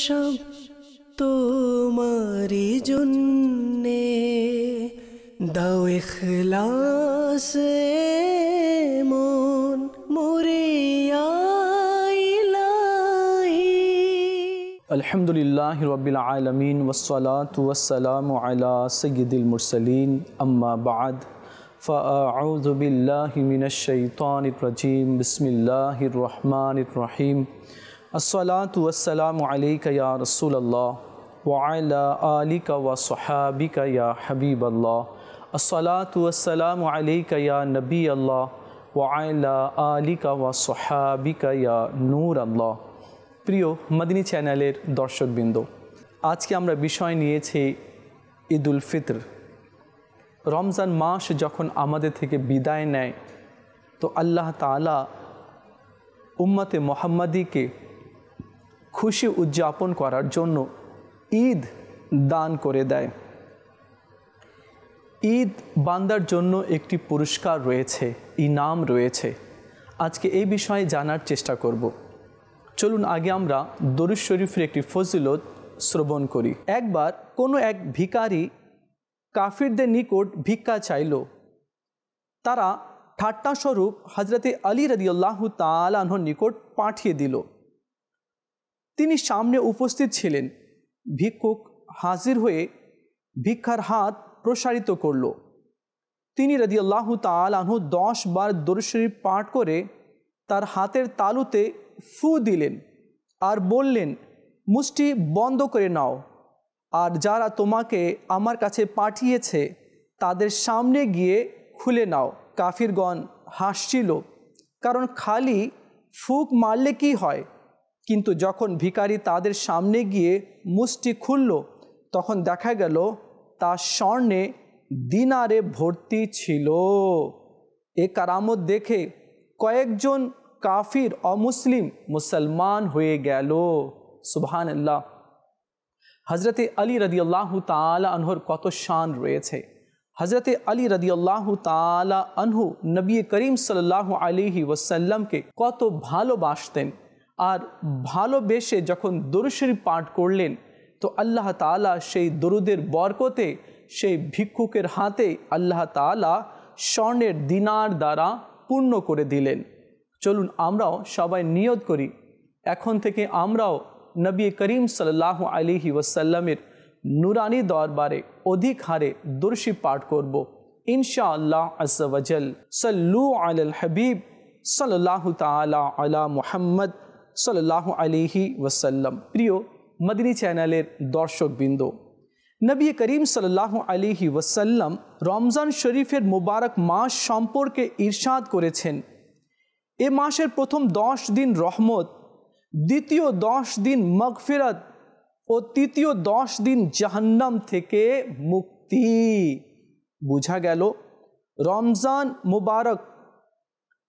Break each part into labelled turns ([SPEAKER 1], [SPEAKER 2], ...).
[SPEAKER 1] সব তোমারি জন্যে, দাও ইখলাসে মন মোরে ইয়া ইলাহি।
[SPEAKER 2] আলহামদুলিল্লাহি রাব্বিল আলামিন ওয়াসসালাতু ওয়াসসালামু আলা সাইয়্যিদিল মুরসালিন, আম্মা বা'দ। ফাআউযু বিল্লাহি মিনাশ শাইতানির রাজীম। বিসমিল্লাহির রহমানির রহিম। আসসালাতু ওয়াসসালামু আলাইকা ইয়া রাসূলুল্লাহ ওয়া আলা আলিকা ওয়া সাহাবিকা ইয়া হাবিবাল্লাহ। আসসালাতু ওয়াসসালামু আলাইকা ইয়া নবিয়াল্লাহ ওয়া আলা আলিকা ওয়া সাহাবিকা ইয়া নূরাল্লাহ। প্রিয় মদিনী চ্যানেলের দর্শকবৃন্দ, আজকে আমরা বিষয় নিয়েছি ঈদুল ফিতর। রমজান মাস যখন আমাদের থেকে বিদায় নেয়, তো আল্লাহ তাআলা উম্মতে মুহাম্মাদিকে খুশি উদযাপন করার জন্য ঈদ দান করে দেয়। ঈদ বান্দার জন্য একটি পুরস্কার রয়েছে, ইনাম রয়েছে। আজকে এই বিষয়ে জানার চেষ্টা করব। চলুন আগে আমরা দরুদ শরীফের একটি ফজিলত শ্রবণ করি। একবার কোনো এক ভিখারি কাফিরদের নিকট ভিক্ষা চাইল। তারা ঠাট্টাস্বরূপ হযরতে আলী রাদিয়াল্লাহু তাআলা আনহুর নিকট পাঠিয়ে দিল। তিনি সামনে উপস্থিত ছিলেন। ভিক্ষুক হাজির হয়ে ভিক্ষার হাত প্রসারিত করল। তিনি রাদিয়াল্লাহু তাআলা আনহু 10 বার দরুদ শরীফ পাঠ করে তার হাতের তালুতে ফু দিলেন আর বললেন, মুষ্টি বন্ধ করে নাও, আর যারা তোমাকে আমার কাছে পাঠিয়েছে তাদের সামনে গিয়ে খুলে নাও। কাফিরগণ হাসছিল, কারণ খালি ফুক মারলে কি হয়। কিন্তু যখন ভিখারি তাদের সামনে গিয়ে মুষ্টি খুলল, তখন দেখা গেল তা স্বর্ণে দিনারে ভর্তি ছিল। এ কারামত দেখে কয়েকজন কাফির অমুসলিম মুসলমান হয়ে গেল। সুবহানাল্লাহ। হযরতে আলী রাদিয়াল্লাহু তাআলা আনহুর কত শান রয়েছে। হযরতে আলী রাদিয়াল্লাহু তাআলা আনহু নবী করিম সাল্লাল্লাহু আলাইহি ওয়াসাল্লামকে কত ভালোবাসতেন, আর ভালোবেসে যখন দরুদ শরীফ পাঠ করলেন, তো আল্লাহ তাআলা সেই দরুদের বরকতে সেই ভিক্ষুকের হাতে আল্লাহ তাআলা স্বর্ণের দিনার দ্বারা পূর্ণ করে দিলেন। চলুন আমরাও সবাই নিয়ত করি, এখন থেকে আমরাও নবী করিম সাল্লাল্লাহু আলাইহি ওয়াসাল্লামের নুরানি দরবারে অধিক হারে দরুদ শরীফ পাঠ করব ইনশাআল্লাহ আযজা ওয়া জাল। সাল্লু আলাল হাবিব সাল্লাল্লাহু তাআলা আলা মুহাম্মদ সাল্লাল্লাহু আলাইহি ওয়াসাল্লাম। প্রিয় মদিনী চ্যানেলের দর্শকবৃন্দ, নবী করিম সাল্লাল্লাহু আলাইহি ওয়াসাল্লাম রমজান শরীফের মুবারক মাস সম্পর্কে ইরশাদ করেছেন, এ মাসের প্রথম 10 দিন রহমত, দ্বিতীয় 10 দিন মাগফিরাত ও তৃতীয় 10 দিন জাহান্নাম থেকে মুক্তি। বোঝা গেল রমজান মুবারক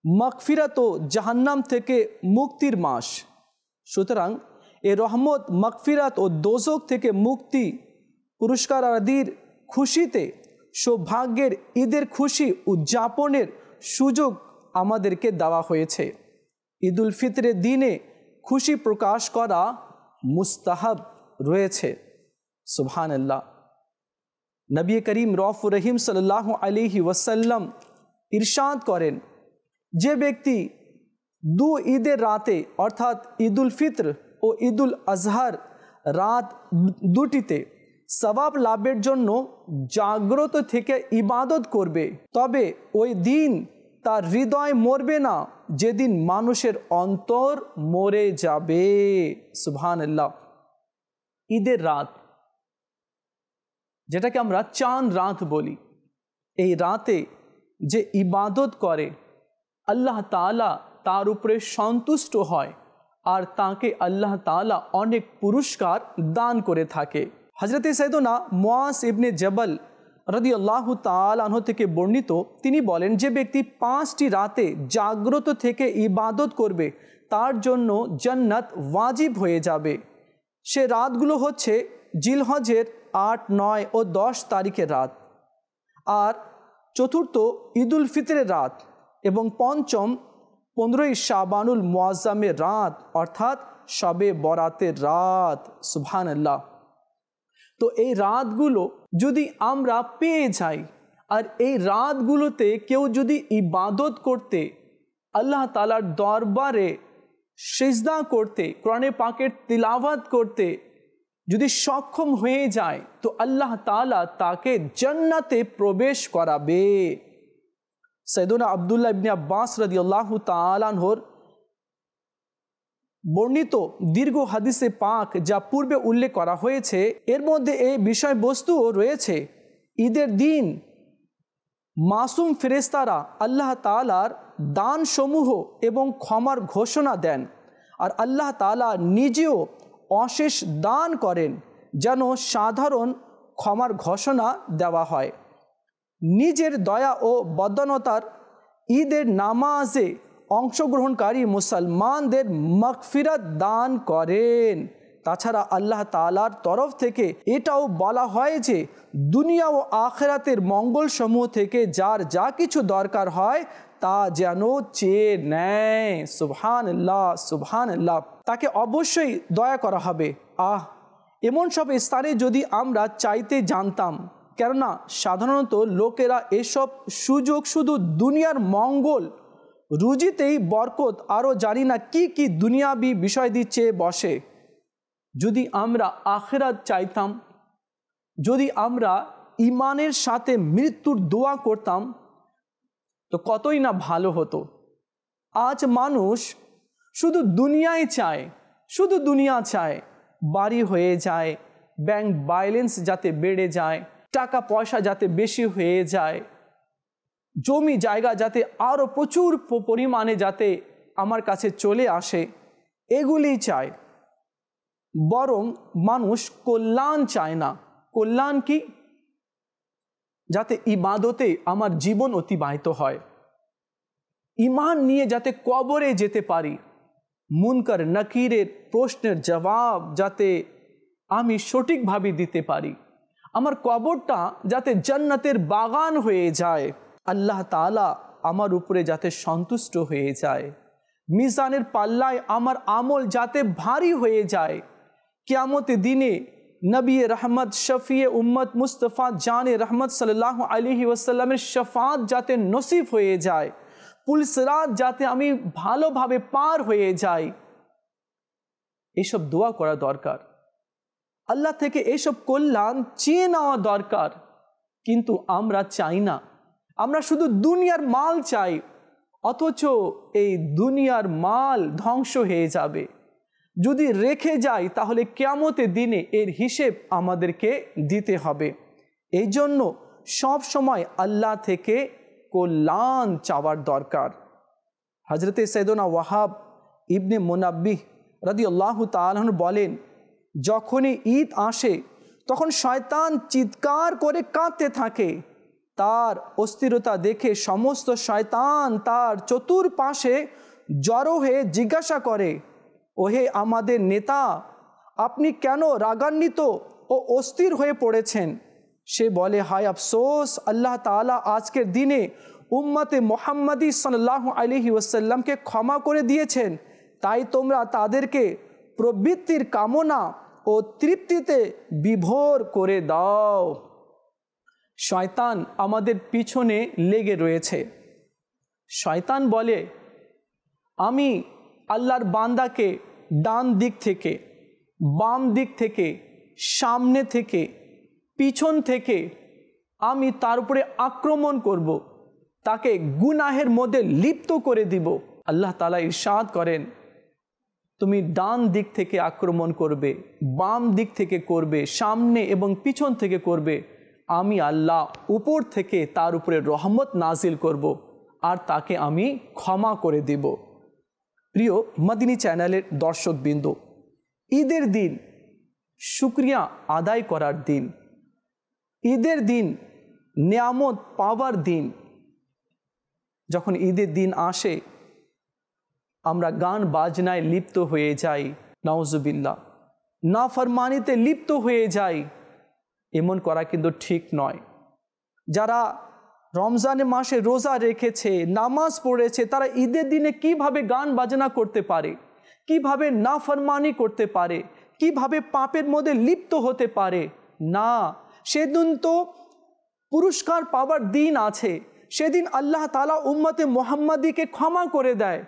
[SPEAKER 2] মাগফিরাত ও জাহান্নাম থেকে মুক্তির মাস। সুতরাং এ রহমত, মাগফিরাত ও দোজখ থেকে মুক্তি, পুরস্কার আদির খুশিতে সৌভাগ্যের ঈদের খুশি উদযাপনের সুযোগ আমাদেরকে দেওয়া হয়েছে। ঈদুল ফিতরের দিনে খুশি প্রকাশ করা মুস্তাহাব রয়েছে। সুবহানাল্লাহ। নবী করিম রউফুর রহিম সাল্লাল্লাহু আলাইহি ওয়াসাল্লাম ইরশাদ করেন, যে ব্যক্তি 2 ঈদের রাতে অর্থাৎ ঈদুল ফিতর ও ঈদুল আজহার রাত দুটিতে সওয়াব লাভের জন্য জাগ্রত থেকে ইবাদত করবে, তবে ওই দিন তার হৃদয় মরবে না, যেদিন মানুষের অন্তর মরে যাবে। সুবহানাল্লাহ। ঈদের রাত, যেটাকে আমরা চাঁদ রাত বলি, এই রাতে যে ইবাদত করে আল্লাহ তাআলা তার উপরে সন্তুষ্ট হয়, আর তাকে আল্লাহ তাআলা অনেক পুরস্কার দান করে থাকে। হযরতে সাইয়েদনা মুআজ ইবনে জবল রাদিয়াল্লাহু তাআলা আনহু থেকে বর্ণিত, তিনি বলেন, যে ব্যক্তি 5টি রাতে জাগ্রত থেকে ইবাদত করবে তার জন্য জান্নাত ওয়াজিব হয়ে যাবে। সে রাতগুলো হচ্ছে জিলহজের 8, 9 ও 10 তারিখের রাত, আর চতুর্থ ঈদুল ফিতরের রাত, এবং পঞ্চম 15ই শাবানুল মুআজ্জামের রাত অর্থাৎ শবে বরাতের রাত। সুবহানাল্লাহ। তো এই রাতগুলো যদি আমরা পেয়ে যাই আর এই রাতগুলোতে কেউ যদি ইবাদত করতে, আল্লাহ তাআলার দরবারে সিজদা করতে, কোরআনে পাকের তিলাওয়াত করতে যদি সক্ষম হয়ে যায় তো আল্লাহ তাআলা তাকে জান্নাতে প্রবেশ করাবে। সাইয়েদনা আব্দুল্লাহ ইবনে আব্বাস রাদিয়াল্লাহু তাআলা আনহুর বর্ণিত দীর্ঘ হাদিসে পাক যা পূর্বে উল্লেখ করা হয়েছে, এর মধ্যে এই বিষয়বস্তুও রয়েছে। ঈদের দিন মাসুম ফেরেশতারা আল্লাহ তাআলার দানসমূহ এবং ক্ষমার ঘোষণা দেন, আর আল্লাহ তাআলা নিজেও অশেষ দান করেন যেন সাধারণ ক্ষমার ঘোষণা দেওয়া হয়। নিজের দয়া ও বদান্যতার ঈদের নামাজে অংশগ্রহণকারী মুসলমানদের মাগফিরাত দান করেন। তাছাড়া আল্লাহ তাআলার তরফ থেকে এটাও বলা হয় যে দুনিয়া ও আখিরাতের মঙ্গল সমূহ থেকে যার যা কিছু দরকার হয় তা যেন চেয়ে নেয়। সুবহানাল্লাহ, সুবহানাল্লাহ। তাকে অবশ্যই দয়া করা হবে। এমন সব স্থানে যদি আমরা চাইতে জানতাম, কেননা সাধারণত লোকেরা এসব সুযোগ শুধু দুনিয়ার মঙ্গল রুজিতেই বরকত, আরও জানি না কি কি দুনিয়াবি বিষয় দিচ্ছে বসে। যদি আমরা আখিরাত চাইতাম, যদি আমরা ইমানের সাথে মৃত্যুর দোয়া করতাম তো কতই না ভালো হতো। আজ মানুষ শুধু দুনিয়ায় চায়, শুধু দুনিয়া চায়। বাড়ি হয়ে যায়, ব্যাংক ব্যালেন্স যাতে বেড়ে যায়, টাকা পয়সা যাতে বেশি হয়ে যায়, জমি জায়গা যাতে আরও প্রচুর পরিমাণে যাতে আমার কাছে চলে আসে, এগুলি চায়। বরং মানুষ কল্যাণ চায় না। কল্যাণ কি? যাতে ইবাদতে আমার জীবন অতিবাহিত হয়, ঈমান নিয়ে যাতে কবরে যেতে পারি, মুনকার নাকিরের প্রশ্নের জবাব যাতে আমি সঠিকভাবে দিতে পারি, আমার কবরটা যাতে জান্নাতের বাগান হয়ে যায়, আল্লাহ তাআলা আমার উপরে যাতে সন্তুষ্ট হয়ে যায়, মিজানের পাল্লায় আমার আমল যাতে ভারী হয়ে যায়, কিয়ামতের দিনে নবী রহমত শফিয়ে উম্মত মুস্তফা জানে রহমত সাল্লাল্লাহু আলাইহি ওয়াসাল্লামের শফাত যাতে নসিব হয়ে যায়, পুলসিরাত যাতে আমি ভালোভাবে পার হয়ে যাই, এইসব দোয়া করা দরকার। আল্লাহ থেকে এইসব কল্যাণ চেয়ে নেওয়া দরকার। কিন্তু আমরা চাই না, আমরা শুধু দুনিয়ার মাল চাই, অথচ এই দুনিয়ার মাল ধ্বংস হয়ে যাবে। যদি রেখে যাই তাহলে কিয়ামতের দিনে এর হিসেব আমাদেরকে দিতে হবে। এই জন্য সব সময় আল্লাহ থেকে কল্যাণ চাওয়ার দরকার। হযরতে সাইয়েদনা ওয়াহাব ইবনে মুনাব্বিহ রাদিয়াল্লাহু তাআলা আনহু বলেন, যখনই ঈদ আসে তখন শয়তান চিৎকার করে কাঁদতে থাকে। তার অস্থিরতা দেখে সমস্ত শয়তান তার চতুর্পাশে জড়ো হয়ে জিজ্ঞাসা করে, ওহে আমাদের নেতা, আপনি কেন রাগান্বিত ও অস্থির হয়ে পড়েছেন? সে বলে, হায় আফসোস, আল্লাহ তাআলা আজকের দিনে উম্মতে মুহাম্মাদি সাল্লাল্লাহু আলাইহি ওয়াসাল্লামকে ক্ষমা করে দিয়েছেন, তাই তোমরা তাদেরকে প্রবৃত্তির কামনা ও তৃপ্তিতে বিভোর করে দাও। শয়তান আমাদের পিছনে লেগে রয়েছে। শয়তান বলে, আমি আল্লাহর বান্দাকে ডান দিক থেকে, বাম দিক থেকে, সামনে থেকে, পিছন থেকে আমি তার উপরে আক্রমণ করব, তাকে গুনাহের মধ্যে লিপ্ত করে দিব। আল্লাহ তাআলা ইরশাদ করেন, তুমি ডান দিক থেকে আক্রমণ করবে, বাম দিক থেকে করবে, সামনে এবং পিছন থেকে করবে, আমি আল্লাহ উপর থেকে তার উপরে রহমত নাজিল করব আর তাকে আমি ক্ষমা করে দেব। প্রিয় মদিনী চ্যানেলের দর্শকবৃন্দ, ঈদের দিন শুকরিয়া আদায় করার দিন, ঈদের দিন নিয়ামত পাওয়ার দিন। যখন ঈদের দিন আসে আমরা গান বাজনায় লিপ্ত হয়ে যাই, নাউজুবিল্লাহ, নাফরমানিতে লিপ্ত হয়ে যাই। এমন করা কিন্তু ঠিক নয়। যারা রমজানের মাসে রোজা রেখেছে, নামাজ পড়েছে, তারা ঈদের দিনে কিভাবে গান বাজনা করতে পারে, কিভাবে নাফরমানি করতে পারে, কিভাবে পাপের মধ্যে লিপ্ত হতে পারে? না, সেদিন তো পুরস্কার পাওয়ার দিন আছে। সেদিন আল্লাহ তাআলা উম্মতে মুহাম্মাদিকে ক্ষমা করে দেয়।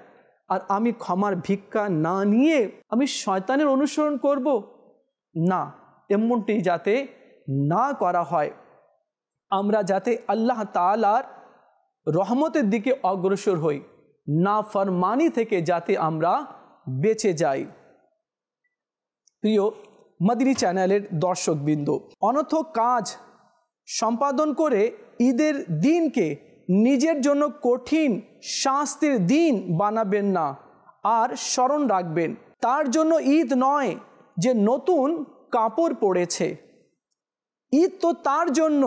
[SPEAKER 2] আর আমি ক্ষমার ভিক্ষা না নিয়ে আমি শয়তানের অনুসরণ করব? না, এমনটি যাতে না করা হয়। আমরা যাতে আল্লাহ তাআলার রহমতের দিকে অগ্রসর হই, নাফরমানি থেকে যাতে আমরা বেঁচে যাই। প্রিয় মদিনী চ্যানেলের দর্শকবৃন্দ, অনর্থক কাজ সম্পাদন করে ঈদের দিনকে নিজের জন্য কঠিন শাস্তির দিন বানাবেন না। আর স্মরণ রাখবেন, তার জন্য ঈদ নয় যে নতুন কাপড় পরেছে, ঈদ তো তার জন্য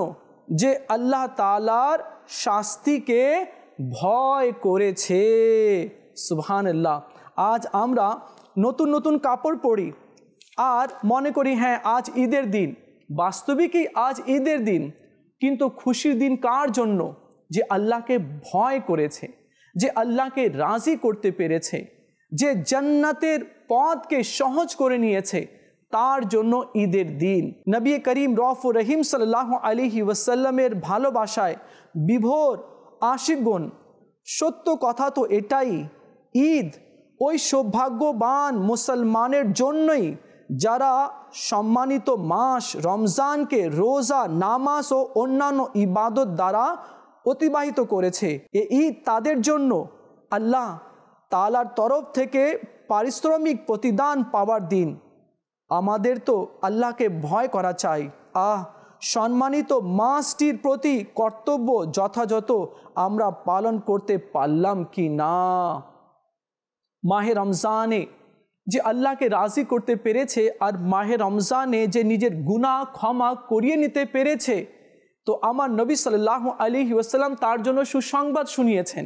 [SPEAKER 2] যে আল্লাহ তাআলার শাস্তিকে ভয় করেছে। সুবহানাল্লাহ। আজ আমরা নতুন নতুন কাপড় পরি আর মনে করি হ্যাঁ আজ ঈদের দিন। বাস্তবিকই আজ ঈদের দিন, কিন্তু খুশির দিন কার জন্য? যে আল্লাহকে ভয় করেছে, যে আল্লাহকে রাজি করতে পেরেছে, যে জান্নাতের পথকে সহজ করে নিয়েছে, তার জন্য ঈদের দিন। নবী করিম রউফুর রহিম সাল্লাল্লাহু আলাইহি ওয়াসাল্লামের ভালোবাসায় বিভোর আশিকগণ, সত্য কথা তো এটাই, ঈদ ওই সৌভাগ্যবান মুসলমানের জন্যই যারা সম্মানিত মাস রমজানকে রোজা, নামাজ ও অন্যান্য ইবাদত দ্বারা অতিবাহিত করেছে। এই ঈদ তাদের জন্য আল্লাহ তাআলার তরফ থেকে পারিশ্রমিক প্রতিদান পাওয়ার দিন। আমাদের তো আল্লাহকে ভয় করা চাই। সম্মানিত মাসটির প্রতি কর্তব্য যথাযথ আমরা পালন করতে পারলাম কি না? মাহে রমজানে যে আল্লাহকে রাজি করতে পেরেছে আর মাহে রমজানে যে নিজের গুনাহ ক্ষমা করিয়ে নিতে পেরেছে, তো আমার নবী সাল্লাল্লাহু আলাইহি ওয়াসাল্লাম তার জন্য সুসংবাদ শুনিয়েছেন।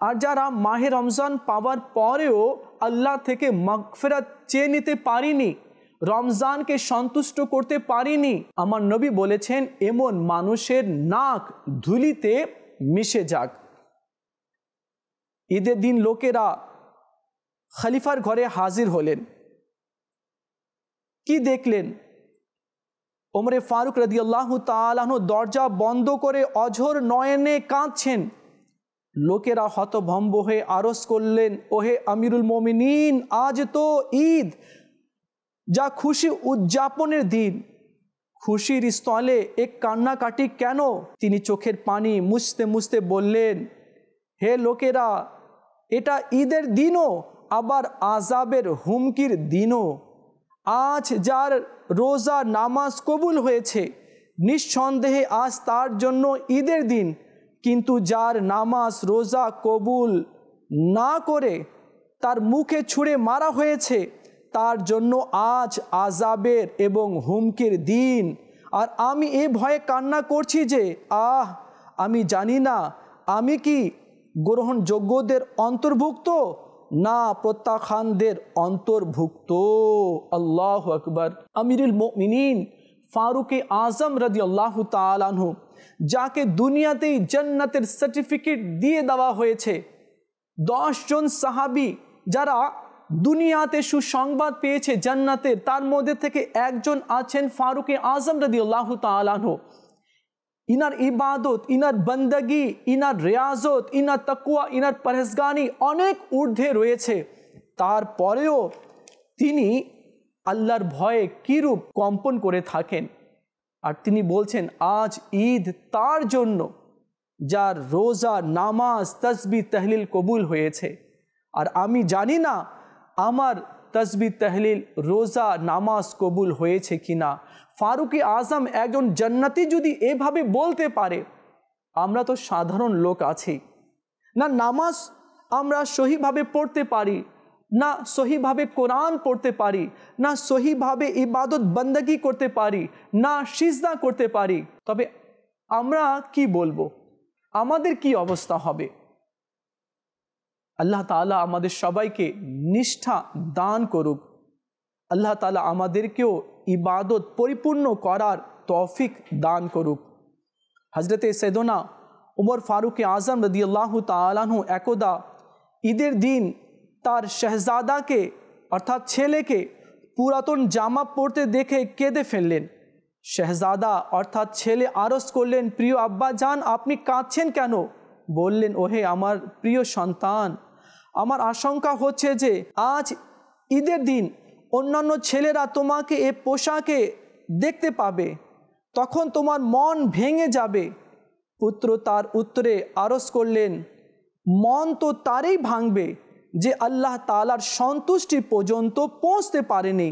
[SPEAKER 2] আর যারা মাহে রমজান পাওয়ার পরেও আল্লাহ থেকে মাগফিরাত চেয়ে নিতে পারিনি, রমজানকে সন্তুষ্ট করতে পারিনি, আমার নবী বলেছেন এমন মানুষের নাক ধুলিতে মিশে যাক। ঈদের দিন লোকেরা খলিফার ঘরে হাজির হলেন। কি দেখলেন? ওমরে ফারুক রাদিয়াল্লাহু তাআলা আনহু দরজা বন্ধ করে অঝোর নয়নে কাঁদছেন। লোকেরা হতভম্ব হয়ে আরজ করলেন, ওহে আমিরুল মুমিনিন, আজ তো ঈদ, যা খুশি উদযাপনের দিন, খুশির স্থলে এক কান্নাকাটি কেন? তিনি চোখের পানি মুছতে মুছতে বললেন, হে লোকেরা, এটা ঈদের দিনও আবার আযাবের হুমকির দিনও। আজ যার রোজা নামাজ কবুল হয়েছে, নিঃসন্দেহে আজ তার জন্য ঈদের দিন, কিন্তু যার নামাজ রোজা কবুল না করে তার মুখে ছুঁড়ে মারা হয়েছে, তার জন্য আজ আযাবের এবং হুমকির দিন। আর আমি এ ভয়ে কান্না করছি যে আমি জানি না আমি কি গ্রহণযোগ্যদের অন্তর্ভুক্ত না প্রত্যাখ্যানদের অন্তর্ভুক্ত। আল্লাহু আকবার। আমিরুল মুমিনিন ফারুকে আজম রাদিয়াল্লাহু তাআলা আনহু, যাকে দুনিয়াতেই জান্নাতের সার্টিফিকেট দিয়ে দেওয়া হয়েছে, 10 জন সাহাবী যারা দুনিয়াতে সুসংবাদ পেয়েছে জান্নাতের, তার মধ্যে থেকে একজন আছেন ফারুকে আজম রাদিয়াল্লাহু তাআলা আনহু। ইনার ইবাদত, ইনার বন্দগি, ইনার রিয়াজত, ইনার তাকওয়া, ইনার পরহেজগানি অনেক ঊর্ধ্বে রয়েছে। তারপরেও তিনি আল্লাহর ভয়ে কিরূপ কম্পন করে থাকেন। আর তিনি বলছেন আজ ঈদ তার জন্য যার রোজা, নামাজ, তাসবিহ, তাহলিল কবুল হয়েছে। আর আমি জানি না আমার তাসবিহ, তাহলিল, রোজা, নামাজ কবুল হয়েছে কিনা। ফারুকে আজম একজন জান্নাতি যদি এভাবে বলতে পারে, আমরা তো সাধারণ লোক আছি না, নামাজ আমরা সহিভাবে পড়তে পারি না, সহিভাবে কোরআন পড়তে পারি না, সহিভাবে ইবাদত বন্দগি করতে পারি না, সিজদা করতে পারি, তবে আমরা কি বলবো? আমাদের কি অবস্থা হবে? আল্লাহ তাআলা আমাদের সবাইকে নিষ্ঠা দান করুক। আল্লাহ তাআলা আমাদেরকেও ইবাদত পরিপূর্ণ করার তৌফিক দান করুক। হযরতে সৈয়দনা উমর ফারুক আজম রাদিয়াল্লাহু তাআলা আনহু একদা ঈদের দিন তার শাহজাদাকে অর্থাৎ ছেলেকে পুরাতন জামা পরতে দেখে কেঁদে ফেললেন। শাহজাদা অর্থাৎ ছেলে আরজ করলেন, প্রিয় আব্বা জান, আপনি কাঁদছেন কেন? বললেন, ওহে আমার প্রিয় সন্তান, আমার আশঙ্কা হচ্ছে যে আজ ঈদের দিন অন্যান্য ছেলেরা তোমাকে এ পোশাকে দেখতে পাবে, তখন তোমার মন ভেঙে যাবে। পুত্র তার উত্তরে আরজ করলেন, মন তো তারই ভাঙবে যে আল্লাহ তাআলার সন্তুষ্টি পর্যন্ত পৌঁছতে পারেনি,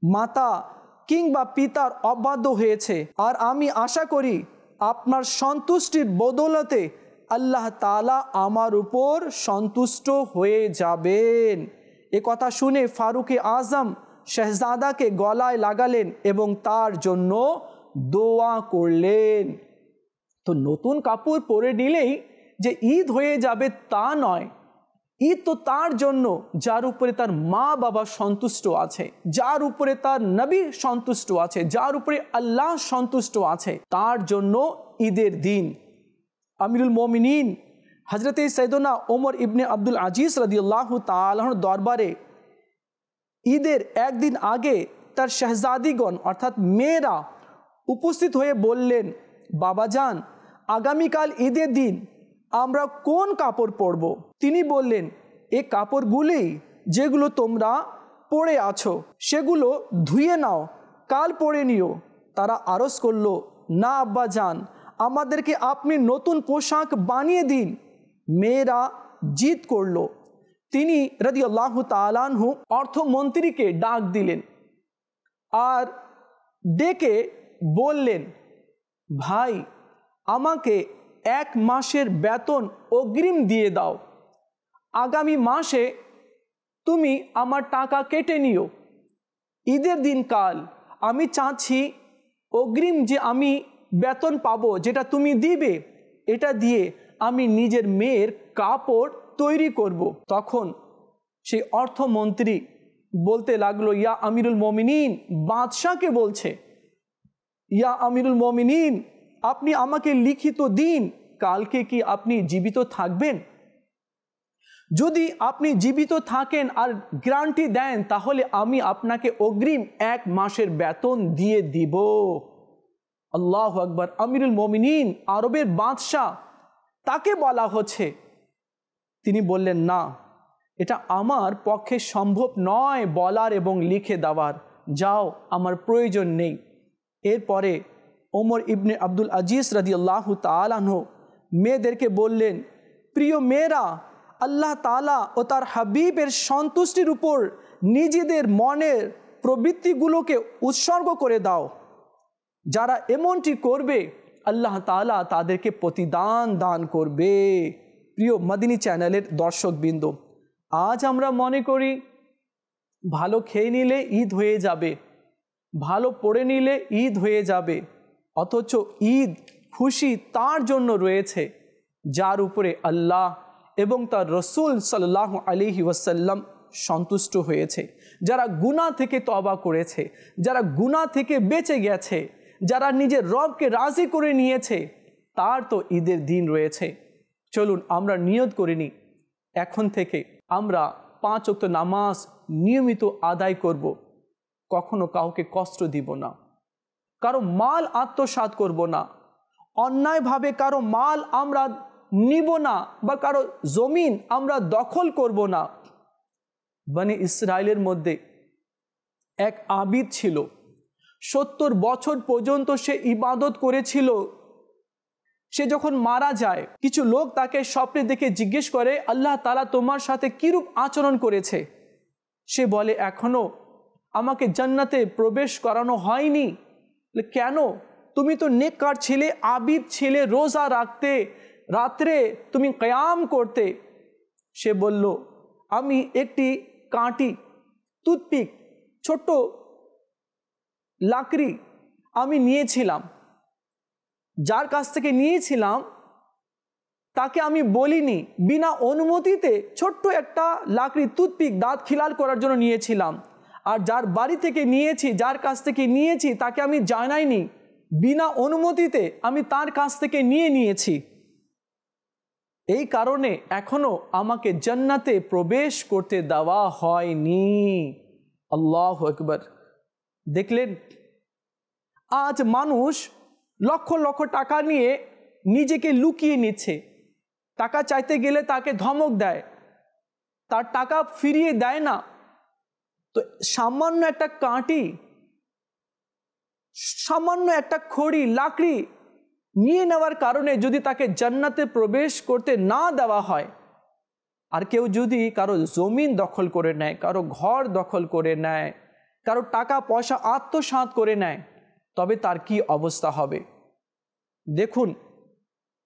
[SPEAKER 2] মাতা কিংবা পিতার অবাধ্য হয়েছে। আর আমি আশা করি আপনার সন্তুষ্টির বদৌলতে আল্লাহ তাআলা আমার উপর সন্তুষ্ট হয়ে যাবেন। এ কথা শুনে ফারুকে আজম শাহজাদাকে গলায় লাগালেন এবং তার জন্য দোয়া করলেন। তো নতুন কাপড় পরে নিলেই যে ঈদ হয়ে যাবে তা নয়। ঈদ তো তার জন্য যার উপরে তার মা বাবা সন্তুষ্ট আছে, যার উপরে তার নবী সন্তুষ্ট আছে, যার উপরে আল্লাহ সন্তুষ্ট আছে, তার জন্য ঈদের দিন। আমিরুল মোমিনিন হজরতে সৈয়দনা ওমর ইবনে আব্দুল আজিজ রাদিয়াল্লাহু তাআলার দরবারে ঈদের একদিন আগে তার শাহজাদিগণ অর্থাৎ মেয়েরা উপস্থিত হয়ে বললেন, বাবাজান, আগামীকাল ঈদের দিন আমরা কোন কাপড় পরব? তিনি বললেন, এই কাপড়গুলি যেগুলো তোমরা পরে আছো সেগুলো ধুয়ে নাও, কাল পরে নিও। তারা আরজ করল, না আব্বাজান, আমাদেরকে আপনি নতুন পোশাক বানিয়ে দিন। মেয়েরা জিদ করল। তিনি রাদিয়াল্লাহু তাআলা আনহু অর্থমন্ত্রীকে ডাক দিলেন আর ডেকে বললেন, ভাই, আমাকে 1 মাসের বেতন অগ্রিম দিয়ে দাও। আগামী মাসে তুমি আমার টাকা কেটে নিও। ঈদের দিন কাল আমি চাচ্ছি অগ্রিম যে আমি বেতন পাবো, যেটা তুমি দিবে, এটা দিয়ে আমি নিজের মেয়ের কাপড় তৈরি করব। তখন সেই অর্থমন্ত্রী বলতে লাগলো, ইয়া আমিরুল মোমিনিন, বাদশাকে বলছে, ইয়া আমিরুল মোমিনিন, আপনি আমাকে লিখিত দিন, কালকে কি আপনি জীবিত থাকবেন? যদি আপনি জীবিত থাকেন আর গ্যারান্টি দেন, তাহলে আমি আপনাকে অগ্রিম 1 মাসের বেতন দিয়ে দিব। আল্লাহু আকবার। আমিরুল মোমিনিন আরবের বাদশাহ, তাকে বলা হচ্ছে। তিনি বললেন, না, এটা আমার পক্ষে সম্ভব নয় বলার এবং লিখে দেওয়ার, যাও, আমার প্রয়োজন নেই। এরপরে ওমর ইবনে আব্দুল আজিজ রাদিয়াল্লাহু তাআলা আনহু মেয়েদেরকে বললেন, প্রিয় মেয়েরা, আল্লাহ তাআলা ও তার হাবিবের সন্তুষ্টির উপর নিজেদের মনের প্রবৃত্তিগুলোকে উৎসর্গ করে দাও। যারা এমনটি করবে আল্লাহ তাআলা তাদেরকে প্রতিদান দান করবে। প্রিয় মাদিনী চ্যানেলের দর্শকবৃন্দ, আজ আমরা মনে করি ভালো খেয়ে নিলে ঈদ হয়ে যাবে, ভালো পড়ে নিলে ঈদ হয়ে যাবে, অথচ ঈদ খুশি তার জন্য রয়েছে যার উপরে আল্লাহ এবং তার রসুল সাল্লাল্লাহু আলাইহি ওয়াসাল্লাম সন্তুষ্ট হয়েছে, যারা গুনাহ থেকে তওবা করেছে, যারা গুনাহ থেকে বেঁচে গেছে, যারা নিজের রবকে রাজি করে নিয়েছে, তার তো ঈদের দিন রয়েছে। চলুন আমরা নিয়ত করে নিই, এখন থেকে আমরা 5 ওয়াক্ত নামাজ নিয়মিত আদায় করব, কখনো কাউকে কষ্ট দিব না, কারো মাল আত্মসাৎ করব না, অন্যায়ভাবে কারো মাল আমরা নিব না বা কারো জমিন আমরা দখল করব না। বনি ইসরায়েলের মধ্যে এক আবিদ ছিল, 70 বছর পর্যন্ত সে ইবাদত করেছিল। সে যখন মারা যায়, কিছু লোক তাকে স্বপ্নে দেখে জিজ্ঞেস করে, আল্লাহ তাআলা তোমার সাথে কিরূপ আচরণ করেছে? সে বলে, এখনো আমাকে জান্নাতে প্রবেশ করানো হয়নি। কেন? তুমি তো নেককার ছিলে, আবিদ ছিলে, রোজা রাখতে, রাত্রে তুমি কিয়াম করতে। সে বলল, আমি একটি কাঁটি, টুথপিক, ছোট্ট লাকড়ি আমি নিয়েছিলাম, যার কাছ থেকে নিয়েছিলাম তাকে আমি বলিনি, বিনা অনুমতিতে ছোট্ট একটা লাকড়ি, টুথপিক দাঁত খিলাল করার জন্য নিয়েছিলাম। আর যার বাড়ি থেকে নিয়েছি, যার কাছ থেকে নিয়েছি, তাকে আমি জানাইনি বিনা অনুমতিতে আমি তার কাছ থেকে নিয়ে নিয়েছি, এই কারণে এখনো আমাকে জান্নাতে প্রবেশ করতে দেওয়া হয়নি। আল্লাহু আকবার। দেখলেন, আজ মানুষ লক্ষ লক্ষ টাকা নিয়ে নিজেকে লুকিয়ে নিচ্ছে। টাকা চাইতে গেলে তাকে ধমক দেয়, তার টাকা ফিরিয়ে দেয় না। তো সামান্য একটা কাঁটি, সামান্য একটা খড়ি, লাকড়ি নিয়ে নেওয়ার কারণে যদি তাকে জান্নাতে প্রবেশ করতে না দেওয়া হয়, আর কেউ যদি কারো জমিন দখল করে নেয়, কারো ঘর দখল করে নেয়, কারো টাকা পয়সা আত্মসাৎ করে নেয়, তবে তার কি অবস্থা হবে? দেখুন,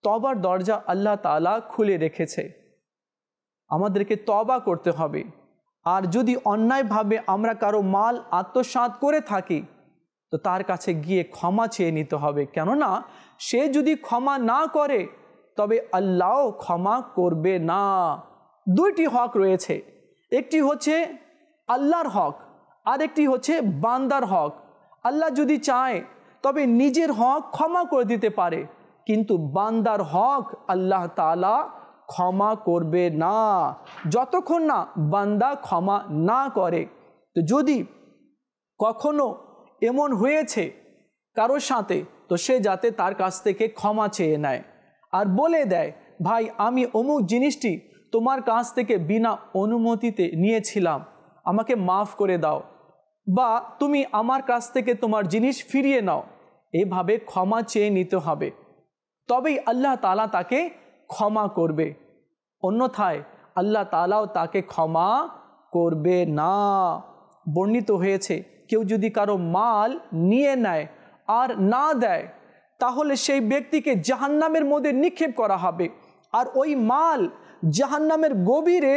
[SPEAKER 2] তওবার দরজা আল্লাহ তাআলা খুলে রেখেছে, আমাদেরকে তওবা করতে হবে। আর যদি অন্যায়ভাবে আমরা কারো মাল আত্মসাৎ করে থাকি, তো তার কাছে গিয়ে ক্ষমা চেয়ে নিতে হবে। কেননা সে যদি ক্ষমা না করে, তবে আল্লাহ ক্ষমা করবে না। দুইটি হক রয়েছে, একটি হচ্ছে আল্লাহর হক, আর একটি হচ্ছে বান্দার হক। আল্লাহ যদি চায় তবে নিজের হক ক্ষমা করে দিতে পারে, কিন্তু বান্দার হক আল্লাহ তাআলা ক্ষমা করবে না যতক্ষণ না বান্দা ক্ষমা না করে। তো যদি কখনো এমন হয়েছে কারোর সাথে, তো সে যাতে তার কাছ থেকে ক্ষমা চেয়ে নেয় আর বলে দেয়, ভাই আমি অমুক জিনিসটি তোমার কাছ থেকে বিনা অনুমতিতে নিয়েছিলাম, আমাকে মাফ করে দাও, বা তুমি আমার কাছ থেকে তোমার জিনিস ফিরিয়ে নাও। এভাবে ক্ষমা চেয়ে নিতে হবে, তবেই আল্লাহ তাআলা তাকে ক্ষমা করবে। অন্যথায় আল্লাহ তাআলাও তাকে ক্ষমা করবে না। বর্ণিত হয়েছে, কেউ যদি কারো মাল নিয়ে নেয় আর না দেয়, তাহলে সেই ব্যক্তিকে জাহান্নামের মধ্যে নিক্ষেপ করা হবে, আর ওই মাল জাহান্নামের গভীরে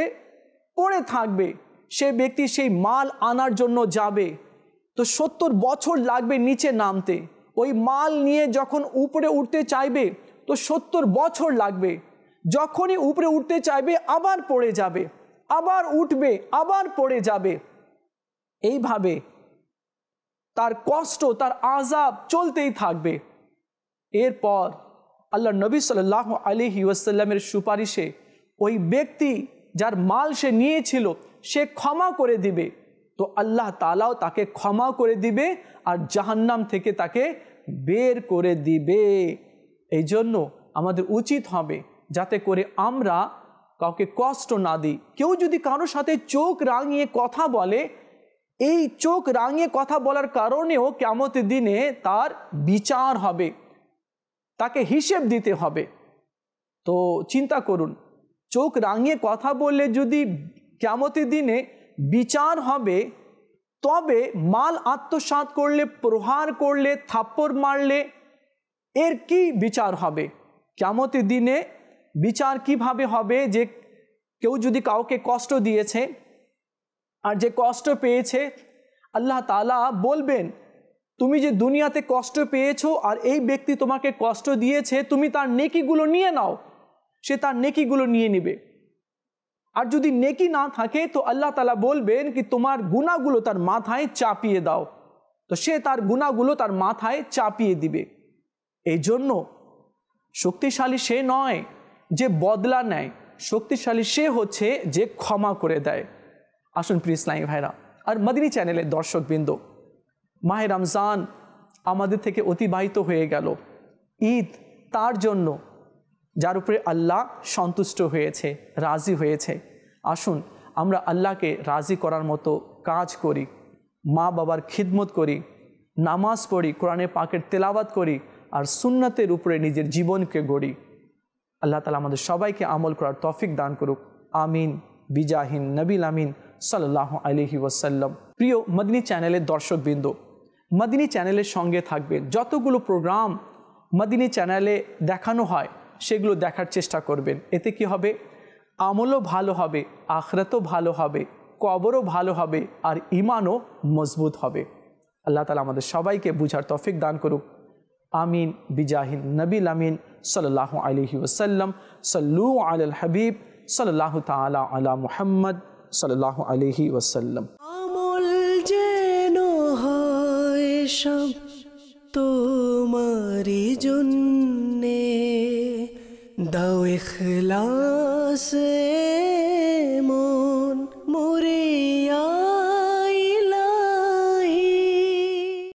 [SPEAKER 2] পড়ে থাকবে। সেই ব্যক্তি সেই মাল আনার জন্য যাবে, তো 70 বছর লাগবে নিচে নামতে। ওই মাল নিয়ে যখন উপরে উঠতে চাইবে, তো 70 বছর লাগবে। যখনই উপরে উঠতে চাইবে আবার পড়ে যাবে, আবার উঠবে, আবার পড়ে যাবে। এইভাবে তার কষ্ট, তার আযাব চলতেই থাকবে। এরপর আল্লাহ নবী সাল্লাল্লাহু আলাইহি ওয়াসাল্লামের সুপারিশে ওই ব্যক্তি যার মাল সে নিয়েছিল, সে ক্ষমা করে দিবে, তো আল্লাহ তাআলাও তাকে ক্ষমা করে দিবে আর জাহান্নাম থেকে তাকে বের করে দিবে। এই জন্য আমাদের উচিত হবে যাতে করে আমরা কাউকে কষ্ট না দিই। কেউ যদি কারোর সাথে চোখ রাঙিয়ে কথা বলে, এই চোখ রাঙিয়ে কথা বলার কারণেও কিয়ামতের দিনে তার বিচার হবে, তাকে হিসেব দিতে হবে। তো চিন্তা করুন, চোখ রাঙিয়ে কথা বললে যদি কিয়ামতের দিনে বিচার হবে, তবে মাল আত্মসাৎ করলে, প্রহার করলে, থাপ্পড় মারলে এর কি বিচার হবে? কিয়ামতের দিনে বিচার কিভাবে হবে? যে কেউ যদি কাউকে কষ্ট দিয়েছে, আর যে কষ্ট পেয়েছে, আল্লাহ তাআলা বলবেন, তুমি যে দুনিয়াতে কষ্ট পেয়েছো আর এই ব্যক্তি তোমাকে কষ্ট দিয়েছে, তুমি তার নেকিগুলো নিয়ে নাও। সে তার নেকিগুলো নিয়ে নিবে। আর যদি নেকি না থাকে, তো আল্লাহ তাআলা বলবেন কি তোমার গুনাহগুলো তার মাথায় চাপিয়ে দাও। তো সে তার গুনাহগুলো তার মাথায় চাপিয়ে দিবে। এই জন্য শক্তিশালী সে নয় যে বদলা নেয়, শক্তিশালী সে হচ্ছে যে ক্ষমা করে দেয়। আসুন প্রিয় ইসলামী ভাইরা আর মদিনী চ্যানেলের দর্শকবৃন্দ, মাহে রমজান আমাদের থেকে অতিবাহিত হয়ে গেল। ঈদ তার জন্য যার উপরে আল্লাহ সন্তুষ্ট হয়েছে, রাজি হয়েছে। আসুন আমরা আল্লাহকে রাজি করার মতো কাজ করি, মা বাবার খিদমত করি, নামাজ পড়ি, কোরআনে পাকের তেলাওয়াত করি, আর সুন্নাতের উপরে নিজের জীবনকে গড়ি। আল্লাহ তাআলা আমাদের সবাইকে আমল করার তৌফিক দান করুক। আমিন বিজাহিন নবীল আমিন সাল্লাল্লাহু আলাইহি ওয়াসাল্লাম। প্রিয় মদিনী চ্যানেলের দর্শকবৃন্দ, মদিনী চ্যানেলের সঙ্গে থাকবেন। যতগুলো প্রোগ্রাম মদিনী চ্যানেলে দেখানো হয় সেগুলো দেখার চেষ্টা করবেন। এতে কি হবে? আমলও ভালো হবে, আখিরাতও ভালো হবে, কবরও ভালো হবে, আর ঈমানও মজবুত হবে। আল্লাহ তাআলা আমাদের সবাইকে বুঝার তৌফিক দান করুক। আমিন বিজাহিন নবীল আমিন সাল্লাল্লাহু আলাইহি ওয়াসাল্লাম। সাল্লু আলাল হাবিব সাল্লাল্লাহু তাআলা আলা মুহাম্মদ সাল্লাল্লাহু আলাইহি ওয়াসাল্লাম।
[SPEAKER 1] আমল যেন হয় সব তোমারি জন্যে দাও ইখলাসে